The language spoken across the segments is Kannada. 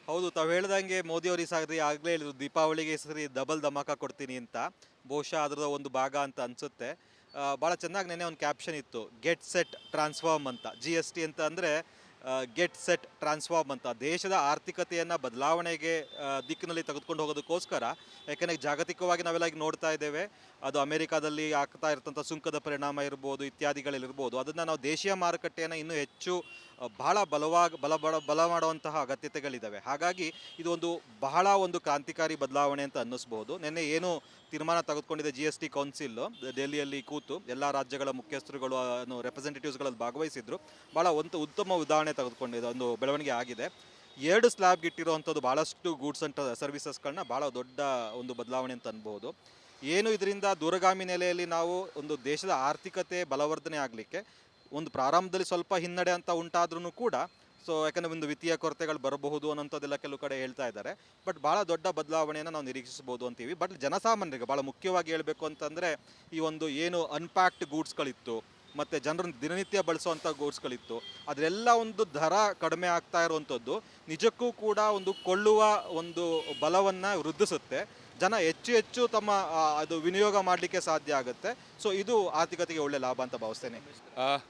ಹೌದು, ತಾವು ಹೇಳ್ದಂಗೆ ಮೋದಿ ಅವರು ಈ ಸಾರಿ ಆಗಲೇ ಹೇಳಿದ್ರು ದೀಪಾವಳಿಗೆ ಈ ಸರಿ ಡಬಲ್ ಧಮಾಕ ಕೊಡ್ತೀನಿ ಅಂತ. ಬಹುಶಃ ಅದರ ಒಂದು ಭಾಗ ಅಂತ ಅನ್ಸುತ್ತೆ. ಭಾಳ ಚೆನ್ನಾಗಿ ನೆನ್ನೆ ಒಂದು ಕ್ಯಾಪ್ಷನ್ ಇತ್ತು, ಗೆಟ್ ಸೆಟ್ ಟ್ರಾನ್ಸ್ಫಾರ್ಮ್ ಅಂತ. ಜಿ ಎಸ್ ಟಿ ಅಂತ ಅಂದರೆ ಗೆಟ್ ಸೆಟ್ ಟ್ರಾನ್ಸ್ಫಾರ್ಮ್ ಅಂತ. ದೇಶದ ಆರ್ಥಿಕತೆಯನ್ನು ಬದಲಾವಣೆಗೆ ದಿಕ್ಕಿನಲ್ಲಿ ತೆಗೆದುಕೊಂಡು ಹೋಗೋದಕ್ಕೋಸ್ಕರ. ಯಾಕೆಂದರೆ ಜಾಗತಿಕವಾಗಿ ನಾವೆಲ್ಲ ಈಗ ನೋಡ್ತಾ ಇದ್ದೇವೆ, ಅದು ಅಮೆರಿಕಾದಲ್ಲಿ ಆಗ್ತಾ ಇರ್ತಂಥ ಸುಂಕದ ಪರಿಣಾಮ ಇರ್ಬೋದು, ಇತ್ಯಾದಿಗಳಿರ್ಬೋದು. ಅದನ್ನು ನಾವು ದೇಶೀಯ ಮಾರುಕಟ್ಟೆಯನ್ನು ಇನ್ನೂ ಹೆಚ್ಚು ಬಹಳ ಬಲ ಮಾಡುವಂತಹ ಅಗತ್ಯತೆಗಳಿದ್ದಾವೆ. ಹಾಗಾಗಿ ಇದು ಬಹಳ ಒಂದು ಕ್ರಾಂತಿಕಾರಿ ಬದಲಾವಣೆ ಅಂತ ಅನ್ನಿಸ್ಬೋದು. ನಿನ್ನೆ ಏನು ತೀರ್ಮಾನ ತೆಗೆದುಕೊಂಡಿದೆ ಜಿ ಎಸ್ ಟಿ ಕೌನ್ಸಿಲ್, ಡೆಲ್ಲಿಯಲ್ಲಿ ಕೂತು ಎಲ್ಲ ರಾಜ್ಯಗಳ ಮುಖ್ಯಸ್ಥರುಗಳು ರೆಪ್ರೆಸೆಂಟೇಟಿವ್ಸ್ಗಳಲ್ಲಿ ಭಾಗವಹಿಸಿದ್ರು. ಭಾಳ ಒಂದು ಉತ್ತಮ ಉದಾಹರಣೆ ತೆಗೆದುಕೊಂಡಿದೆ, ಒಂದು ಬೆಳವಣಿಗೆ ಆಗಿದೆ. 2 ಸ್ಲ್ಯಾಬ್ಗೆ ಇಟ್ಟಿರುವಂಥದ್ದು ಭಾಳಷ್ಟು ಗೂಡ್ಸ್ ಅಂಡ್ ಸರ್ವಿಸಸ್ಗಳನ್ನ ಭಾಳ ದೊಡ್ಡ ಒಂದು ಬದಲಾವಣೆ ಅಂತ ಅನ್ಬೋದು. ಏನು ಇದರಿಂದ ದೂರಗಾಮಿ ನೆಲೆಯಲ್ಲಿ ನಾವು ಒಂದು ದೇಶದ ಆರ್ಥಿಕತೆ ಬಲವರ್ಧನೆ ಆಗಲಿಕ್ಕೆ ಒಂದು ಪ್ರಾರಂಭದಲ್ಲಿ ಸ್ವಲ್ಪ ಹಿನ್ನಡೆ ಅಂತ ಉಂಟಾದ್ರೂ ಕೂಡ, ಯಾಕಂದರೆ ಒಂದು ವಿತ್ತೀಯ ಕೊರತೆಗಳು ಬರಬಹುದು ಅನ್ನೋಂಥದ್ದೆಲ್ಲ ಕೆಲವು ಕಡೆ ಹೇಳ್ತಾ ಇದ್ದಾರೆ. ಬಟ್ ಭಾಳ ದೊಡ್ಡ ಬದಲಾವಣೆಯನ್ನು ನಾವು ನಿರೀಕ್ಷಿಸ್ಬೋದು ಅಂತೀವಿ. ಬಟ್ ಜನಸಾಮಾನ್ಯರಿಗೆ ಭಾಳ ಮುಖ್ಯವಾಗಿ ಹೇಳಬೇಕು ಅಂತಂದರೆ, ಈ ಏನು ಅನ್ಪ್ಯಾಕ್ಡ್ ಗೂಡ್ಸ್ಗಳಿತ್ತು ಮತ್ತು ಜನರನ್ನು ದಿನನಿತ್ಯ ಬಳಸುವಂಥ ಗೂಡ್ಸ್ಗಳಿತ್ತು, ಅದರೆಲ್ಲ ಒಂದು ದರ ಕಡಿಮೆ ಆಗ್ತಾ ಇರುವಂಥದ್ದು ನಿಜಕ್ಕೂ ಕೂಡ ಕೊಳ್ಳುವ ಬಲವನ್ನು ವೃದ್ಧಿಸುತ್ತೆ. ಜನ ಹೆಚ್ಚು ಹೆಚ್ಚು ತಮ್ಮ ಅದು ವಿನಿಯೋಗ ಮಾಡಲಿಕ್ಕೆ ಸಾಧ್ಯ ಆಗುತ್ತೆ. ಇದು ಆರ್ಥಿಕತೆಗೆ ಒಳ್ಳೆ ಲಾಭ ಅಂತ ಭಾವಿಸ್ತೇನೆ.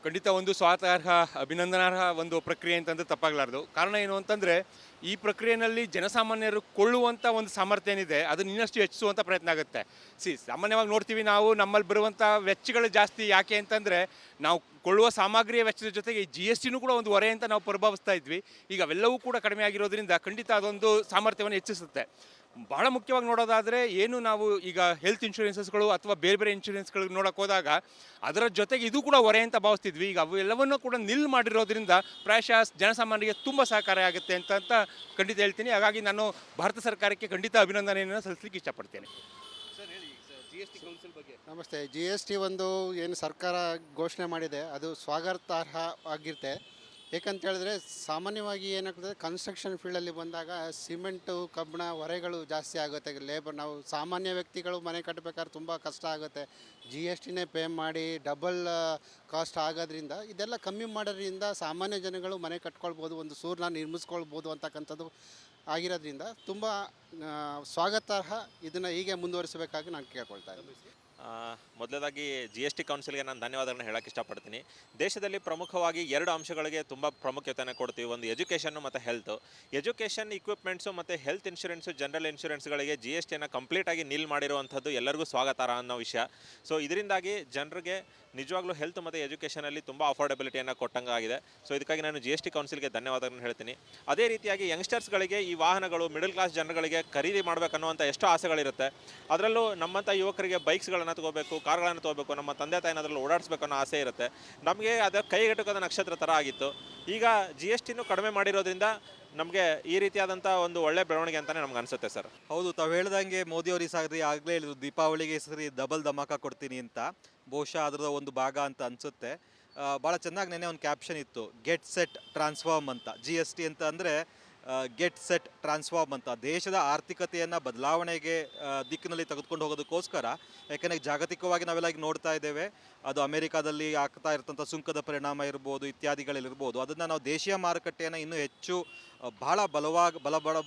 ಖಂಡಿತ ಒಂದು ಸ್ವಾಗತಾರ್ಹ, ಅಭಿನಂದನಾರ್ಹ ಒಂದು ಪ್ರಕ್ರಿಯೆ ಅಂತಂದ್ರೆ ತಪ್ಪಾಗಲಾರ್ದು. ಕಾರಣ ಏನು ಅಂತಂದರೆ, ಈ ಪ್ರಕ್ರಿಯೆಯಲ್ಲಿ ಜನಸಾಮಾನ್ಯರು ಕೊಳ್ಳುವಂಥ ಒಂದು ಸಾಮರ್ಥ್ಯ ಏನಿದೆ ಅದನ್ನು ಇನ್ನಷ್ಟು ಹೆಚ್ಚಿಸುವಂಥ ಪ್ರಯತ್ನ ಆಗುತ್ತೆ. ಸಾಮಾನ್ಯವಾಗಿ ನೋಡ್ತೀವಿ ನಾವು, ನಮ್ಮಲ್ಲಿ ಬರುವಂಥ ವೆಚ್ಚಗಳು ಜಾಸ್ತಿ. ಯಾಕೆ ಅಂತಂದರೆ, ನಾವು ಕೊಳ್ಳುವ ಸಾಮಗ್ರಿಯ ವೆಚ್ಚದ ಜೊತೆಗೆ ಜಿ ಎಸ್ ಟಿನೂ ಕೂಡ ಒಂದು ಹೊರೆ ಅಂತ ನಾವು ಪರಿಭಾವಿಸ್ತಾ ಇದ್ವಿ. ಈಗ ಅವೆಲ್ಲವೂ ಕೂಡ ಕಡಿಮೆ ಆಗಿರೋದ್ರಿಂದ ಖಂಡಿತ ಅದೊಂದು ಸಾಮರ್ಥ್ಯವನ್ನು ಹೆಚ್ಚಿಸುತ್ತೆ. ಬಹಳ ಮುಖ್ಯವಾಗಿ ನೋಡೋದಾದರೆ, ಏನು ನಾವು ಈಗ ಹೆಲ್ತ್ ಇನ್ಶೂರೆನ್ಸಸ್ಗಳು ಅಥವಾ ಬೇರೆ ಬೇರೆ ಇನ್ಶೂರೆನ್ಸ್ಗಳಿಗೆ ನೋಡೋಕೆ ಹೋದಾಗ ಅದರ ಜೊತೆಗೆ ಇದು ಕೂಡ ಹೊರೆ ಅಂತ ಭಾವಿಸ್ತಿದ್ವಿ. ಈಗ ಅವೆಲ್ಲವನ್ನೂ ಕೂಡ ನಿಲ್ ಮಾಡಿರೋದ್ರಿಂದ ಪ್ರಾಯಶಃ ಜನಸಾಮಾನ್ಯರಿಗೆ ತುಂಬ ಸಹಕಾರ ಆಗುತ್ತೆ ಅಂತ ಖಂಡಿತ ಹೇಳ್ತೀನಿ. ಹಾಗಾಗಿ ನಾನು ಭಾರತ ಸರ್ಕಾರಕ್ಕೆ ಖಂಡಿತ ಅಭಿನಂದನೆಯನ್ನು ಸಲ್ಲಿಸಲಿಕ್ಕೆ ಇಷ್ಟಪಡ್ತೇನೆ. ನಮಸ್ತೆ. ಜಿ ಎಸ್ ಟಿ ಏನು ಸರ್ಕಾರ ಘೋಷಣೆ ಮಾಡಿದೆ, ಅದು ಸ್ವಾಗತಾರ್ಹ ಆಗಿರುತ್ತೆ. ಏಕಂತ ಹೇಳಿದ್ರೆ, ಸಾಮಾನ್ಯವಾಗಿ ಏನಾಗ್ತದೆ, ಕನ್ಸ್ಟ್ರಕ್ಷನ್ ಫೀಲ್ಡಲ್ಲಿ ಬಂದಾಗ ಸಿಮೆಂಟು ಕಬ್ಬಿಣ ಹೊರೆಗಳು ಜಾಸ್ತಿ ಆಗುತ್ತೆ. ನಾವು ಸಾಮಾನ್ಯ ವ್ಯಕ್ತಿಗಳು ಮನೆ ಕಟ್ಟಬೇಕಾದ್ರೆ ತುಂಬ ಕಷ್ಟ ಆಗುತ್ತೆ. ಜಿ ಎಸ್ ಟಿನೇ ಪೇ ಮಾಡಿ ಡಬಲ್ ಕಾಸ್ಟ್ ಆಗೋದ್ರಿಂದ, ಇದೆಲ್ಲ ಕಮ್ಮಿ ಮಾಡೋದ್ರಿಂದ ಸಾಮಾನ್ಯ ಜನಗಳು ಮನೆ ಕಟ್ಕೊಳ್ಬೋದು, ಒಂದು ಸೂರನ್ನ ನಿರ್ಮಿಸ್ಕೊಳ್ಬೋದು ಅಂತಕ್ಕಂಥದ್ದು ಆಗಿರೋದ್ರಿಂದ ತುಂಬ ಸ್ವಾಗತಾರ್ಹ. ಇದನ್ನು ಹೀಗೆ ಮುಂದುವರಿಸಬೇಕಾಗಿ ನಾನು ಕೇಳ್ಕೊಳ್ತಾ ಇದ್ದೀನಿ. ಮೊದಲದಾಗಿ ಜಿ ಎಸ್ ಟಿ ಕೌನ್ಸಿಲ್ಗೆ ನಾನು ಧನ್ಯವಾದಗಳನ್ನ ಹೇಳೋಕ್ಕೆ ಇಷ್ಟಪಡ್ತೀನಿ. ದೇಶದಲ್ಲಿ ಪ್ರಮುಖವಾಗಿ 2 ಅಂಶಗಳಿಗೆ ತುಂಬ ಪ್ರಾಮುಖ್ಯತೆಯನ್ನು ಕೊಡ್ತೀವಿ. ಒಂದು ಎಜುಕೇಷನ್ನು ಮತ್ತು ಹೆಲ್ತು. ಎಜುಕೇಷನ್ ಇಕ್ವಿಪ್ಮೆಂಟ್ಸು ಮತ್ತು ಹೆಲ್ತ್ ಇನ್ಶೂರೆನ್ಸು, ಜನರಲ್ ಇನ್ಶೂರೆನ್ಸ್ಗಳಿಗೆ ಜಿ ಎಸ್ ಟಿಯನ್ನು ಕಂಪ್ಲೀಟಾಗಿ ನಿಲ್ ಮಾಡಿರುವಂಥದ್ದು ಎಲ್ಲರಿಗೂ ಸ್ವಾಗತಾರ್ಹ ಅನ್ನೋ ವಿಷಯ. ಇದರಿಂದಾಗಿ ಜನರಿಗೆ ನಿಜವಾಗ್ಲೂ ಹೆಲ್ತ್ ಮತ್ತು ಎಜುಕೇಷನಲ್ಲಿ ತುಂಬ ಅಫೋರ್ಡೆಬಿಲಿಟಿಯನ್ನು ಕೊಟ್ಟಂಗಾಗಿದೆ. ಇದಕ್ಕಾಗಿ ನಾನು ಜಿ ಎಸ್ ಟಿ ಕೌನ್ಸಿಲ್ಗೆ ಧನ್ಯವಾದಗಳನ್ನು ಹೇಳ್ತೀನಿ. ಅದೇ ರೀತಿಯಾಗಿ ಯಂಗ್ಸ್ಟರ್ಸ್ಗಳಿಗೆ ಈ ವಾಹನಗಳು ಮಿಡಲ್ ಕ್ಲಾಸ್ ಜನಗಳಿಗೆ ಖರೀದಿ ಮಾಡಬೇಕನ್ನುವಂಥ ಎಷ್ಟೋ ಆಸೆಗಳಿರುತ್ತೆ. ಅದರಲ್ಲೂ ನಮ್ಮಂಥ ಯುವಕರಿಗೆ ಬೈಕ್ಸ್ಗಳನ್ನು ತೊಗೋಬೇಕು, ಕಾರ್ಗಳನ್ನು ತೊಗೋಬೇಕು, ನಮ್ಮ ತಂದೆ ತಾಯಿನ ಅದರಲ್ಲಿ ಓಡಾಡಿಸ್ಬೇಕು ಅನ್ನೋ ಆಸೆ ಇರುತ್ತೆ. ನಮಗೆ ಅದರ ಕೈಗೆಟುಕದ ನಕ್ಷತ್ರ ಥರ ಆಗಿತ್ತು. ಈಗ ಜಿ ಎಸ್ ಟಿನೂ ಕಡಿಮೆ ಮಾಡಿರೋದ್ರಿಂದ ನಮಗೆ ಈ ರೀತಿಯಾದಂಥ ಒಂದು ಒಳ್ಳೆ ಬೆಳವಣಿಗೆ ಅಂತಲೇ ನಮ್ಗೆ ಅನಿಸುತ್ತೆ ಸರ್. ಹೌದು, ತಾವು ಹೇಳ್ದಂಗೆ ಮೋದಿ ಅವರು ಈ ಸಾರಿ ಆಗಲೇ ಹೇಳಿದ್ರು ದೀಪಾವಳಿಗೆ ಈ ಸರಿ ಡಬಲ್ ಧಮಾಕ ಕೊಡ್ತೀನಿ ಅಂತ. ಬಹುಶಃ ಅದರ ಒಂದು ಭಾಗ ಅಂತ ಅನಿಸುತ್ತೆ. ಭಾಳ ಚೆನ್ನಾಗಿ ನೆನ್ನೆ ಒಂದು ಕ್ಯಾಪ್ಷನ್ ಇತ್ತು, ಗೆಟ್ ಸೆಟ್ ಟ್ರಾನ್ಸ್ಫಾರ್ಮ್ ಅಂತ. ಜಿ ಎಸ್ ಟಿ ಅಂತ ಅಂದರೆ ಗೆಟ್ ಸೆಟ್ ಟ್ರಾನ್ಸ್ಫಾರ್ಮ್ ಅಂತ. ದೇಶದ ಆರ್ಥಿಕತೆಯನ್ನು ಬದಲಾವಣೆಗೆ ದಿಕ್ಕಿನಲ್ಲಿ ತೆಗೆದುಕೊಂಡು ಹೋಗೋದಕ್ಕೋಸ್ಕರ. ಯಾಕೆಂದರೆ ಜಾಗತಿಕವಾಗಿ ನಾವೆಲ್ಲ ಈಗ ನೋಡ್ತಾ ಇದ್ದೇವೆ, ಅದು ಅಮೆರಿಕಾದಲ್ಲಿ ಆಗ್ತಾ ಇರ್ತಂಥ ಸುಂಕದ ಪರಿಣಾಮ ಇರ್ಬೋದು, ಇತ್ಯಾದಿಗಳಿರ್ಬೋದು. ಅದನ್ನು ನಾವು ದೇಶೀಯ ಮಾರುಕಟ್ಟೆಯನ್ನು ಇನ್ನೂ ಹೆಚ್ಚು ಬಹಳ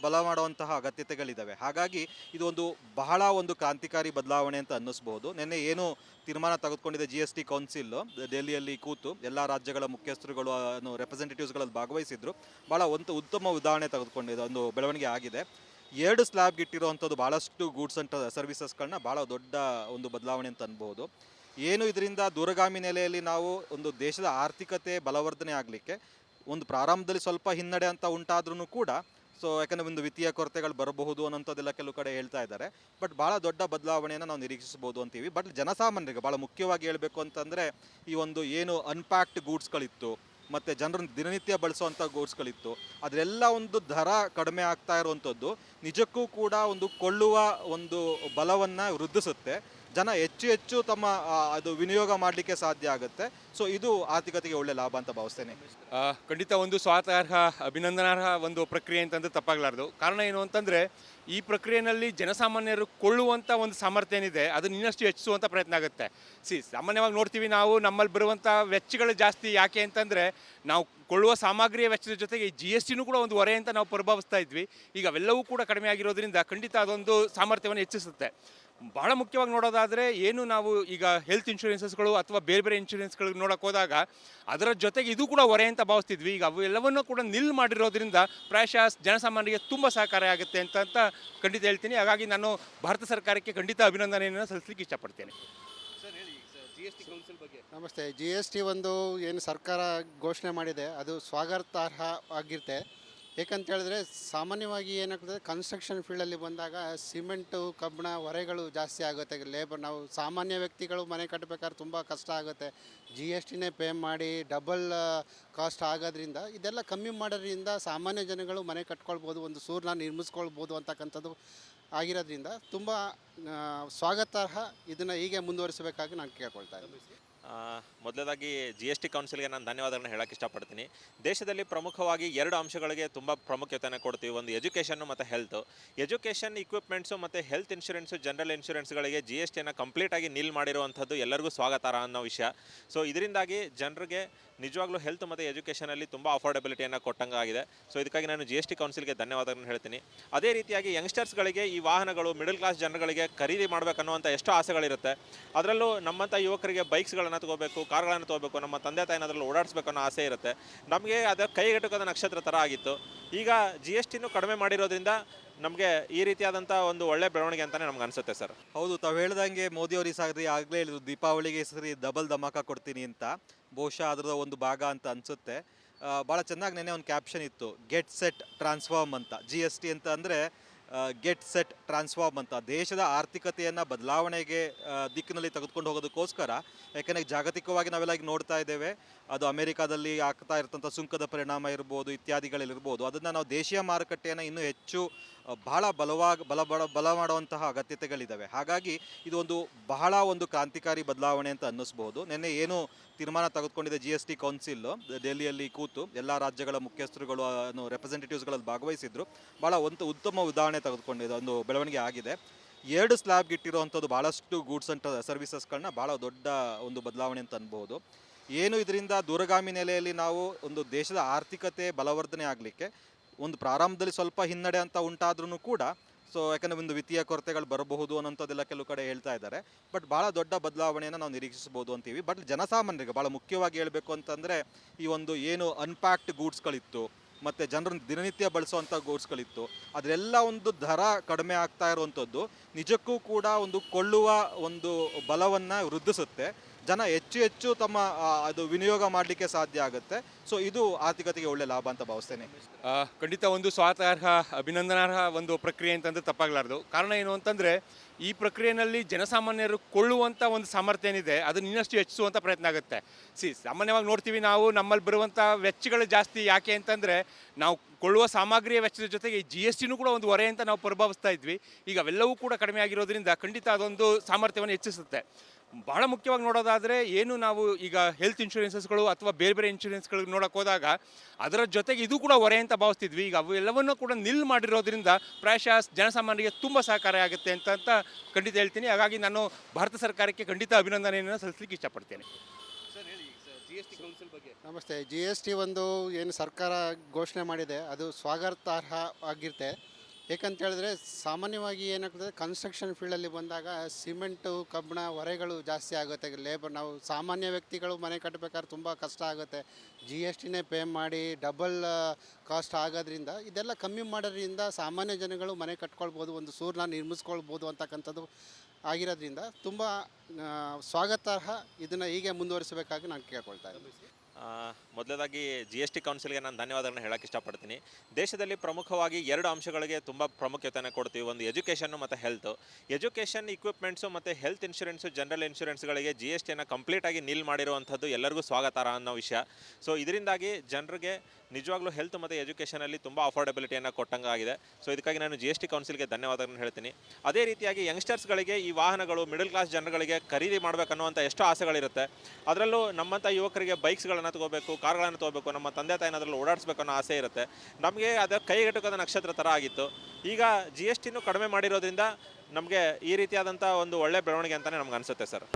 ಬಲ ಮಾಡುವಂತಹ ಅಗತ್ಯತೆಗಳಿದ್ದಾವೆ. ಹಾಗಾಗಿ ಇದು ಬಹಳ ಒಂದು ಕ್ರಾಂತಿಕಾರಿ ಬದಲಾವಣೆ ಅಂತ ಅನ್ನಿಸ್ಬೋದು. ನಿನ್ನೆ ಏನು ತೀರ್ಮಾನ ತೆಗೆದುಕೊಂಡಿದೆ ಜಿ ಎಸ್ ಟಿ ಕೌನ್ಸಿಲ್, ಡೆಲ್ಲಿಯಲ್ಲಿ ಕೂತು ಎಲ್ಲ ರಾಜ್ಯಗಳ ಮುಖ್ಯಸ್ಥರುಗಳು ರೆಪ್ರೆಸೆಂಟೇಟಿವ್ಸ್ಗಳಲ್ಲಿ ಭಾಗವಹಿಸಿದ್ರು. ಭಾಳ ಒಂದು ಉತ್ತಮ ಉದಾಹರಣೆ ತೆಗೆದುಕೊಂಡಿದೆ, ಒಂದು ಬೆಳವಣಿಗೆ ಆಗಿದೆ. 2 ಸ್ಲ್ಯಾಬ್ಗೆ ಇಟ್ಟಿರುವಂಥದ್ದು ಭಾಳಷ್ಟು ಗೂಡ್ಸ್ ಅಂಡ್ ಸರ್ವಿಸಸ್ಗಳನ್ನ ಭಾಳ ದೊಡ್ಡ ಒಂದು ಬದಲಾವಣೆ ಅಂತ ಅನ್ಬೋದು. ಏನು ಇದರಿಂದ ದೂರಗಾಮಿ ನೆಲೆಯಲ್ಲಿ ನಾವು ಒಂದು ದೇಶದ ಆರ್ಥಿಕತೆ ಬಲವರ್ಧನೆ ಆಗಲಿಕ್ಕೆ ಒಂದು ಪ್ರಾರಂಭದಲ್ಲಿ ಸ್ವಲ್ಪ ಹಿನ್ನಡೆ ಅಂತ ಉಂಟಾದ್ರೂ ಕೂಡ, ಯಾಕಂದರೆ ಒಂದು ವಿತ್ತೀಯ ಕೊರತೆಗಳು ಬರಬಹುದು ಅನ್ನೋಂಥದ್ದೆಲ್ಲ ಕೆಲವು ಕಡೆ ಹೇಳ್ತಾ ಇದ್ದಾರೆ. ಬಟ್ ಭಾಳ ದೊಡ್ಡ ಬದಲಾವಣೆಯನ್ನು ನಾವು ನಿರೀಕ್ಷಿಸ್ಬೋದು ಅಂತೀವಿ. ಬಟ್ ಜನಸಾಮಾನ್ಯರಿಗೆ ಭಾಳ ಮುಖ್ಯವಾಗಿ ಹೇಳಬೇಕು ಅಂತಂದರೆ, ಈ ಏನು ಅನ್ಪ್ಯಾಕ್ಡ್ ಗೂಡ್ಸ್ಗಳಿತ್ತು ಮತ್ತು ಜನರನ್ನು ದಿನನಿತ್ಯ ಬಳಸುವಂಥ ಗೂಡ್ಸ್ಗಳಿತ್ತು, ಅದರೆಲ್ಲ ದರ ಕಡಿಮೆ ಆಗ್ತಾ ಇರುವಂಥದ್ದು ನಿಜಕ್ಕೂ ಕೂಡ ಕೊಳ್ಳುವ ಬಲವನ್ನು ವೃದ್ಧಿಸುತ್ತೆ. ಜನ ಹೆಚ್ಚು ಹೆಚ್ಚು ತಮ್ಮ ಅದು ವಿನಿಯೋಗ ಮಾಡಲಿಕ್ಕೆ ಸಾಧ್ಯ ಆಗುತ್ತೆ. ಇದು ಆರ್ಥಿಕತೆಗೆ ಒಳ್ಳೆ ಲಾಭ ಅಂತ ಭಾವಿಸ್ತೇನೆ. ಖಂಡಿತ ಒಂದು ಸ್ವಾಗತಾರ್ಹ, ಅಭಿನಂದನಾರ್ಹ ಒಂದು ಪ್ರಕ್ರಿಯೆ ಅಂತಂದ್ರೆ ತಪ್ಪಾಗಲಾರ್ದು. ಕಾರಣ ಏನು ಅಂತಂದರೆ, ಈ ಪ್ರಕ್ರಿಯೆಯಲ್ಲಿ ಜನಸಾಮಾನ್ಯರು ಕೊಳ್ಳುವಂಥ ಒಂದು ಸಾಮರ್ಥ್ಯ ಏನಿದೆ ಅದನ್ನು ಇನ್ನಷ್ಟು ಹೆಚ್ಚಿಸುವಂಥ ಪ್ರಯತ್ನ ಆಗುತ್ತೆ. ಸಾಮಾನ್ಯವಾಗಿ ನೋಡ್ತೀವಿ ನಾವು, ನಮ್ಮಲ್ಲಿ ಬರುವಂಥ ವೆಚ್ಚಗಳು ಜಾಸ್ತಿ. ಯಾಕೆ ಅಂತಂದರೆ, ನಾವು ಕೊಳ್ಳುವ ಸಾಮಗ್ರಿಯ ವೆಚ್ಚದ ಜೊತೆಗೆ ಜಿ ಎಸ್ ಟಿನೂ ಕೂಡ ಒಂದು ಹೊರೆ ಅಂತ ನಾವು ಪರಿಭಾವಿಸ್ತಾ ಇದ್ವಿ. ಈಗ ಅವೆಲ್ಲವೂ ಕೂಡ ಕಡಿಮೆ ಆಗಿರೋದ್ರಿಂದ ಖಂಡಿತ ಅದೊಂದು ಸಾಮರ್ಥ್ಯವನ್ನು ಹೆಚ್ಚಿಸುತ್ತೆ. ಬಹಳ ಮುಖ್ಯವಾಗಿ ನೋಡೋದಾದರೆ ಏನು ನಾವು ಈಗ ಹೆಲ್ತ್ ಇನ್ಶೂರೆನ್ಸಸ್ಗಳು ಅಥವಾ ಬೇರೆ ಬೇರೆ ಇನ್ಶೂರೆನ್ಸ್ಗಳಿಗೆ ನೋಡೋಕೆ ಹೋದಾಗ ಅದರ ಜೊತೆಗೆ ಇದು ಕೂಡ ಹೊರೆ ಅಂತ ಭಾವಿಸ್ತಿದ್ವಿ. ಈಗ ಅವೆಲ್ಲವನ್ನೂ ಕೂಡ ನಿಲ್ ಮಾಡಿರೋದ್ರಿಂದ ಪ್ರಾಯಶಃ ಜನಸಾಮಾನ್ಯರಿಗೆ ತುಂಬ ಸಹಕಾರಿ ಆಗುತ್ತೆ ಅಂತ ಖಂಡಿತ ಹೇಳ್ತೀನಿ. ಹಾಗಾಗಿ ನಾನು ಭಾರತ ಸರ್ಕಾರಕ್ಕೆ ಖಂಡಿತ ಅಭಿನಂದನೆಯನ್ನು ಸಲ್ಲಿಸಲಿಕ್ಕೆ ಇಷ್ಟಪಡ್ತೇನೆ. ನಮಸ್ತೆ. ಜಿ ಎಸ್ ಟಿ ಒಂದು ಏನು ಸರ್ಕಾರ ಘೋಷಣೆ ಮಾಡಿದೆ ಅದು ಸ್ವಾಗತಾರ್ಹ ಆಗಿರುತ್ತೆ. ಏಕಂತ ಹೇಳಿದ್ರೆ ಸಾಮಾನ್ಯವಾಗಿ ಏನಾಗ್ತದೆ, ಕನ್ಸ್ಟ್ರಕ್ಷನ್ ಫೀಲ್ಡಲ್ಲಿ ಬಂದಾಗ ಸಿಮೆಂಟು ಕಬ್ಬಿಣ ಹೊರೆಗಳು ಜಾಸ್ತಿ ಆಗುತ್ತೆ. ಲೇಬರ್ ನಾವು ಸಾಮಾನ್ಯ ವ್ಯಕ್ತಿಗಳು ಮನೆ ಕಟ್ಟಬೇಕಾದ್ರೆ ತುಂಬ ಕಷ್ಟ ಆಗುತ್ತೆ. ಜಿ ಎಸ್ ಟಿನೇ ಪೇ ಮಾಡಿ ಡಬಲ್ ಕಾಸ್ಟ್ ಆಗೋದ್ರಿಂದ ಇದೆಲ್ಲ ಕಮ್ಮಿ ಮಾಡೋದ್ರಿಂದ ಸಾಮಾನ್ಯ ಜನಗಳು ಮನೆ ಕಟ್ಕೊಳ್ಬೋದು, ಒಂದು ಸೂರನ್ನ ನಿರ್ಮಿಸ್ಕೊಳ್ಬೋದು ಅಂತಕ್ಕಂಥದ್ದು ಆಗಿರೋದ್ರಿಂದ ತುಂಬ ಸ್ವಾಗತಾರ್ಹ. ಇದನ್ನು ಹೀಗೆ ಮುಂದುವರಿಸಬೇಕಾಗಿ ನಾನು ಕೇಳ್ಕೊಳ್ತಾ ಇದ್ದೀನಿ. ಮೊದಲದಾಗಿ ಜಿ ಎಸ್ ಟಿ ಕೌನ್ಸಿಲ್ಗೆ ನಾನು ಧನ್ಯವಾದಗಳನ್ನ ಹೇಳಕ್ಕೆ ಇಷ್ಟಪಡ್ತೀನಿ. ದೇಶದಲ್ಲಿ ಪ್ರಮುಖವಾಗಿ ಎರಡು ಅಂಶಗಳಿಗೆ ತುಂಬ ಪ್ರಾಮುಖ್ಯತೆಯನ್ನು ಕೊಡ್ತೀವಿ. ಒಂದು ಎಜುಕೇಷನ್ನು ಮತ್ತು ಹೆಲ್ತು. ಎಜುಕೇಷನ್ ಇಕ್ವಿಪ್ಮೆಂಟ್ಸು ಮತ್ತು ಹೆಲ್ತ್ ಇನ್ಶೂರೆನ್ಸು, ಜನರಲ್ ಇನ್ಶೂರೆನ್ಸ್ಗಳಿಗೆ ಜಿ ಎಸ್ ಟಿಯನ್ನು ಕಂಪ್ಲೀಟಾಗಿ ನೀಲ್ ಮಾಡಿರುವಂಥದ್ದು ಎಲ್ಲರಿಗೂ ಸ್ವಾಗತಾರ್ಹ ಅನ್ನೋ ವಿಷಯ. ಸೊ ಇದರಿಂದಾಗಿ ಜನರಿಗೆ ನಿಜವಾಗ್ಲೂ ಹೆಲ್ತ್ ಮತ್ತು ಎಜುಕೇಷನಲ್ಲಿ ತುಂಬ ಅಫೋರ್ಡೆಬಿಲಿಟಿಯನ್ನು ಕೊಟ್ಟಂಗಾಗಿದೆ. ಸೊ ಇದಕ್ಕಾಗಿ ನಾನು ಜಿ ಎಸ್ ಟಿ ಕೌನ್ಸಿಲ್ಗೆ ಧನ್ಯವಾದಗಳನ್ನು ಹೇಳ್ತೀನಿ. ಅದೇ ರೀತಿಯಾಗಿ ಯಂಗ್ಸ್ಟರ್ಸ್ಗಳಿಗೆ ಈ ವಾಹನಗಳು ಮಿಡಲ್ ಕ್ಲಾಸ್ ಜನಗಳಿಗೆ ಖರೀದಿ ಮಾಡಬೇಕನ್ನುವಂಥ ಎಷ್ಟೋ ಆಸೆಗಳಿರುತ್ತೆ. ಅದರಲ್ಲೂ ನಮ್ಮಂಥ ಯುವಕರಿಗೆ ಬೈಕ್ಸ್ಗಳನ್ನು ತೊಗೋಬೇಕು, ಕಾರ್ಗಳನ್ನು ತೊಗೋಬೇಕು, ನಮ್ಮ ತಂದೆ ತಾಯಿನ ಅದರಲ್ಲಿ ಓಡಾಡಿಸ್ಬೇಕು ಅನ್ನೋ ಆಸೆ ಇರುತ್ತೆ. ನಮಗೆ ಅದು ಕೈಗೆಟುಕದ ನಕ್ಷತ್ರ ಥರ ಆಗಿತ್ತು. ಈಗ ಜಿ ಎಸ್ ಟಿನೂ ಕಡಿಮೆ ಮಾಡಿರೋದ್ರಿಂದ ನಮಗೆ ಈ ರೀತಿಯಾದಂಥ ಒಂದು ಒಳ್ಳೆ ಬೆಳವಣಿಗೆ ಅಂತಲೇ ನಮ್ಗೆ ಅನಿಸುತ್ತೆ ಸರ್. ಹೌದು, ತಾವು ಹೇಳ್ದಂಗೆ ಮೋದಿ ಅವ್ರಿಗೆ ಸಾರಿ ಆಗಲೇ ಹೇಳಿದ್ರು ದೀಪಾವಳಿಗೆ ಸರಿ ಡಬಲ್ ಧಮಾಕ ಕೊಡ್ತೀನಿ ಅಂತ. ಬಹುಶಃ ಅದರ ಒಂದು ಭಾಗ ಅಂತ ಅನಿಸುತ್ತೆ. ಭಾಳ ಚೆನ್ನಾಗಿ ನೆನ್ನೆ ಒಂದು ಕ್ಯಾಪ್ಷನ್ ಇತ್ತು, ಗೆಟ್ ಸೆಟ್ ಟ್ರಾನ್ಸ್ಫಾರ್ಮ್ ಅಂತ. ಜಿ ಎಸ್ ಟಿ ಅಂತ ಅಂದರೆ ಗೆಟ್ ಸೆಟ್ ಟ್ರಾನ್ಸ್ಫಾರ್ಮ್ ಅಂತ. ದೇಶದ ಆರ್ಥಿಕತೆಯನ್ನು ಬದಲಾವಣೆಗೆ ದಿಕ್ಕಿನಲ್ಲಿ ತೆಗೆದುಕೊಂಡು ಹೋಗೋದಕ್ಕೋಸ್ಕರ, ಯಾಕೆಂದರೆ ಜಾಗತಿಕವಾಗಿ ನಾವೆಲ್ಲ ಈಗ ನೋಡ್ತಾ ಇದ್ದೇವೆ, ಅದು ಅಮೆರಿಕಾದಲ್ಲಿ ಆಗ್ತಾ ಇರ್ತಂಥ ಸುಂಕದ ಪರಿಣಾಮ ಇರ್ಬೋದು, ಇತ್ಯಾದಿಗಳಿರ್ಬೋದು, ಅದನ್ನು ನಾವು ದೇಶೀಯ ಮಾರುಕಟ್ಟೆಯನ್ನು ಇನ್ನೂ ಹೆಚ್ಚು ಬಹಳ ಬಲ ಮಾಡುವಂತಹ ಅಗತ್ಯತೆಗಳಿದ್ದಾವೆ. ಹಾಗಾಗಿ ಇದು ಬಹಳ ಒಂದು ಕ್ರಾಂತಿಕಾರಿ ಬದಲಾವಣೆ ಅಂತ ಅನ್ನಿಸ್ಬೋದು. ನಿನ್ನೆ ಏನು ತೀರ್ಮಾನ ತೆಗೆದುಕೊಂಡಿದೆ ಜಿ ಎಸ್ ಟಿ ಕೌನ್ಸಿಲ್, ಡೆಲ್ಲಿಯಲ್ಲಿ ಕೂತು ಎಲ್ಲ ರಾಜ್ಯಗಳ ಮುಖ್ಯಸ್ಥರುಗಳು ರೆಪ್ರೆಸೆಂಟೇಟಿವ್ಸ್ಗಳಲ್ಲಿ ಭಾಗವಹಿಸಿದ್ರು. ಭಾಳ ಉತ್ತಮ ಉದಾಹರಣೆ ತೆಗೆದುಕೊಂಡಿದೆ, ಒಂದು ಬೆಳವಣಿಗೆ ಆಗಿದೆ. 2 ಸ್ಲ್ಯಾಬ್ಗೆ ಇಟ್ಟಿರುವಂಥದ್ದು ಭಾಳಷ್ಟು ಗೂಡ್ಸ್ ಆ್ಯಂಡ್ ಸರ್ವಿಸಸ್ಗಳನ್ನ ಭಾಳ ದೊಡ್ಡ ಒಂದು ಬದಲಾವಣೆ ಅಂತ ಅನ್ಬೋದು. ಏನು ಇದರಿಂದ ದೂರಗಾಮಿ ನೆಲೆಯಲ್ಲಿ ನಾವು ಒಂದು ದೇಶದ ಆರ್ಥಿಕತೆ ಬಲವರ್ಧನೆ ಆಗಲಿಕ್ಕೆ ಒಂದು ಪ್ರಾರಂಭದಲ್ಲಿ ಸ್ವಲ್ಪ ಹಿನ್ನಡೆ ಅಂತ ಉಂಟಾದ್ರೂ ಕೂಡ, ಸೊ ಯಾಕಂದರೆ ಒಂದು ವಿತ್ತೀಯ ಕೊರತೆಗಳು ಬರಬಹುದು ಅನ್ನೋಂಥದ್ದೆಲ್ಲ ಕೆಲವು ಕಡೆ ಹೇಳ್ತಾ ಇದ್ದಾರೆ. ಬಟ್ ಭಾಳ ದೊಡ್ಡ ಬದಲಾವಣೆಯನ್ನು ನಾವು ನಿರೀಕ್ಷಿಸ್ಬೋದು ಅಂತೀವಿ. ಬಟ್ ಜನಸಾಮಾನ್ಯರಿಗೆ ಭಾಳ ಮುಖ್ಯವಾಗಿ ಹೇಳಬೇಕು ಅಂತಂದರೆ, ಈ ಒಂದು ಏನು ಅನ್ಪ್ಯಾಕ್ಡ್ ಗೂಡ್ಸ್ಗಳಿತ್ತು ಮತ್ತು ಜನರನ್ನು ದಿನನಿತ್ಯ ಬಳಸುವಂಥ ಗೂಡ್ಸ್ಗಳಿತ್ತು, ಅದರೆಲ್ಲ ಒಂದು ದರ ಕಡಿಮೆ ಆಗ್ತಾ ಇರುವಂಥದ್ದು ನಿಜಕ್ಕೂ ಕೂಡ ಒಂದು ಕೊಳ್ಳುವ ಒಂದು ಬಲವನ್ನು ವೃದ್ಧಿಸುತ್ತೆ. ಜನ ಹೆಚ್ಚು ಹೆಚ್ಚು ತಮ್ಮ ಅದು ವಿನಿಯೋಗ ಮಾಡಲಿಕ್ಕೆ ಸಾಧ್ಯ ಆಗುತ್ತೆ. ಸೊ ಇದು ಆರ್ಥಿಕತೆಗೆ ಒಳ್ಳೆ ಲಾಭ ಅಂತ ಭಾವಿಸ್ತೇನೆ. ಖಂಡಿತ ಒಂದು ಸ್ವಾಗತಾರ್ಹ, ಅಭಿನಂದನಾರ್ಹ ಒಂದು ಪ್ರಕ್ರಿಯೆ ಅಂತಂದ್ರೆ ತಪ್ಪಾಗಲಾರ್ದು. ಕಾರಣ ಏನು ಅಂತಂದರೆ, ಈ ಪ್ರಕ್ರಿಯೆಯಲ್ಲಿ ಜನಸಾಮಾನ್ಯರು ಕೊಳ್ಳುವಂಥ ಒಂದು ಸಾಮರ್ಥ್ಯ ಏನಿದೆ ಅದನ್ನು ಇನ್ನಷ್ಟು ಹೆಚ್ಚಿಸುವಂಥ ಪ್ರಯತ್ನ ಆಗುತ್ತೆ. ಸಾಮಾನ್ಯವಾಗಿ ನೋಡ್ತೀವಿ ನಾವು, ನಮ್ಮಲ್ಲಿ ಬರುವಂಥ ವೆಚ್ಚಗಳು ಜಾಸ್ತಿ. ಯಾಕೆ ಅಂತಂದರೆ, ನಾವು ಕೊಳ್ಳುವ ಸಾಮಗ್ರಿಯ ವೆಚ್ಚದ ಜೊತೆಗೆ ಜಿ ಎಸ್ ಟಿನೂ ಕೂಡ ಒಂದು ಹೊರೆ ಅಂತ ನಾವು ಪರಿಭಾವಿಸ್ತಾ ಇದ್ವಿ. ಈಗ ಅವೆಲ್ಲವೂ ಕೂಡ ಕಡಿಮೆ ಆಗಿರೋದ್ರಿಂದ ಖಂಡಿತ ಅದೊಂದು ಸಾಮರ್ಥ್ಯವನ್ನು ಹೆಚ್ಚಿಸುತ್ತೆ. ಬಹಳ ಮುಖ್ಯವಾಗಿ ನೋಡೋದಾದರೆ ಏನು ನಾವು ಈಗ ಹೆಲ್ತ್ ಇನ್ಶೂರೆನ್ಸಸ್ಗಳು ಅಥವಾ ಬೇರೆ ಬೇರೆ ಇನ್ಶೂರೆನ್ಸ್ಗಳಿಗೆ ನೋಡೋಕೆ ಹೋದಾಗ ಅದರ ಜೊತೆಗೆ ಇದು ಕೂಡ ಹೊರೆ ಅಂತ ಭಾವಿಸ್ತಿದ್ವಿ. ಈಗ ಅವೆಲ್ಲವನ್ನೂ ಕೂಡ ನಿಲ್ ಮಾಡಿರೋದ್ರಿಂದ ಪ್ರಾಯಶಃ ಜನಸಾಮಾನ್ಯರಿಗೆ ತುಂಬ ಸಹಕಾರಿ ಆಗುತ್ತೆ ಅಂತ ಖಂಡಿತ ಹೇಳ್ತೀನಿ. ಹಾಗಾಗಿ ನಾನು ಭಾರತ ಸರ್ಕಾರಕ್ಕೆ ಖಂಡಿತ ಅಭಿನಂದನೆಯನ್ನು ಸಲ್ಲಿಸಲಿಕ್ಕೆ ಇಷ್ಟಪಡ್ತೇನೆ. ನಮಸ್ತೆ. ಜಿ ಎಸ್ ಟಿ ಒಂದು ಏನು ಸರ್ಕಾರ ಘೋಷಣೆ ಮಾಡಿದೆ ಅದು ಸ್ವಾಗತಾರ್ಹ ಆಗಿರುತ್ತೆ. ಏಕಂತ ಹೇಳಿದ್ರೆ ಸಾಮಾನ್ಯವಾಗಿ ಏನಾಗ್ತದೆ, ಕನ್ಸ್ಟ್ರಕ್ಷನ್ ಫೀಲ್ಡಲ್ಲಿ ಬಂದಾಗ ಸಿಮೆಂಟು ಕಬ್ಬಿಣ ಹೊರೆಗಳು ಜಾಸ್ತಿ ಆಗುತ್ತೆ. ಲೇಬರ್ ನಾವು ಸಾಮಾನ್ಯ ವ್ಯಕ್ತಿಗಳು ಮನೆ ಕಟ್ಟಬೇಕಾದ್ರೆ ತುಂಬ ಕಷ್ಟ ಆಗುತ್ತೆ. ಜಿ ಎಸ್ ಟಿನೇ ಪೇ ಮಾಡಿ ಡಬಲ್ ಕಾಸ್ಟ್ ಆಗೋದ್ರಿಂದ ಇದೆಲ್ಲ ಕಮ್ಮಿ ಮಾಡೋದ್ರಿಂದ ಸಾಮಾನ್ಯ ಜನಗಳು ಮನೆ ಕಟ್ಕೊಳ್ಬೋದು, ಒಂದು ಸೂರನ್ನ ನಿರ್ಮಿಸ್ಕೊಳ್ಬೋದು ಅಂತಕ್ಕಂಥದ್ದು ಆಗಿರೋದ್ರಿಂದ ತುಂಬ ಸ್ವಾಗತಾರ್ಹ. ಇದನ್ನು ಹೀಗೆ ಮುಂದುವರಿಸಬೇಕಾಗಿ ನಾನು ಕೇಳ್ಕೊಳ್ತಾ ಇದ್ದೀನಿ. ಮೊದಲದಾಗಿ ಜಿ ಎಸ್ ಟಿ ಕೌನ್ಸಿಲ್ಗೆ ನಾನು ಧನ್ಯವಾದಗಳನ್ನ ಹೇಳಕ್ಕೆ ಇಷ್ಟಪಡ್ತೀನಿ. ದೇಶದಲ್ಲಿ ಪ್ರಮುಖವಾಗಿ ಎರಡು ಅಂಶಗಳಿಗೆ ತುಂಬ ಪ್ರಾಮುಖ್ಯತೆಯನ್ನು ಕೊಡ್ತೀವಿ. ಒಂದು ಎಜುಕೇಷನ್ನು ಮತ್ತು ಹೆಲ್ತು. ಎಜುಕೇಷನ್ ಇಕ್ವಿಪ್ಮೆಂಟ್ಸು ಮತ್ತು ಹೆಲ್ತ್ ಇನ್ಶೂರೆನ್ಸು, ಜನರಲ್ ಇನ್ಶೂರೆನ್ಸ್ಗಳಿಗೆ ಜಿ ಎಸ್ ಟಿಯನ್ನು ಕಂಪ್ಲೀಟಾಗಿ ನೀಲ್ ಮಾಡಿರುವಂಥದ್ದು ಎಲ್ಲರಿಗೂ ಸ್ವಾಗತಾರ್ಹ ಅನ್ನೋ ವಿಷಯ. ಸೊ ಇದರಿಂದಾಗಿ ಜನರಿಗೆ ನಿಜವಾಗ್ಲೂ ಹೆಲ್ತ್ ಮತ್ತು ಎಜುಕೇಷನಲ್ಲಿ ತುಂಬ ಅಫೋರ್ಡೆಬಿಲಿಟಿಯನ್ನು ಕೊಟ್ಟಂಗಾಗಿದೆ. ಸೊ ಇದಕ್ಕಾಗಿ ನಾನು ಜಿ ಎಸ್ ಟಿ ಕೌನ್ಸಿಲ್ಗೆ ಧನ್ಯವಾದಗಳನ್ನು ಹೇಳ್ತೀನಿ. ಅದೇ ರೀತಿಯಾಗಿ ಯಂಗ್ಸ್ಟರ್ಸ್ಗಳಿಗೆ ಈ ವಾಹನಗಳು ಮಿಡಲ್ ಕ್ಲಾಸ್ ಜನಗಳಿಗೆ ಖರೀದಿ ಮಾಡಬೇಕನ್ನುವಂಥ ಎಷ್ಟೋ ಆಸೆಗಳಿರುತ್ತೆ. ಅದರಲ್ಲೂ ನಮ್ಮಂಥ ಯುವಕರಿಗೆ ಬೈಕ್ಸ್ಗಳನ್ನು ತೊಗೋಬೇಕು, ಕಾರ್ಗಳನ್ನು ತೊಗೋಬೇಕು, ನಮ್ಮ ತಂದೆ ತಾಯಿನ ಅದರಲ್ಲಿ ಓಡಾಡಿಸ್ಬೇಕು ಅನ್ನೋ ಆಸೆ ಇರುತ್ತೆ. ನಮಗೆ ಅದು ಕೈಗೆಟುಕದ ನಕ್ಷತ್ರ ಥರ ಆಗಿತ್ತು. ಈಗ ಜಿ ಎಸ್ ಟಿನೂ ಕಡಿಮೆ ಮಾಡಿರೋದ್ರಿಂದ ನಮಗೆ ಈ ರೀತಿಯಾದಂಥ ಒಂದು ಒಳ್ಳೆ ಬೆಳವಣಿಗೆ ಅಂತಲೇ ನಮ್ಗೆ ಅನಿಸುತ್ತೆ ಸರ್.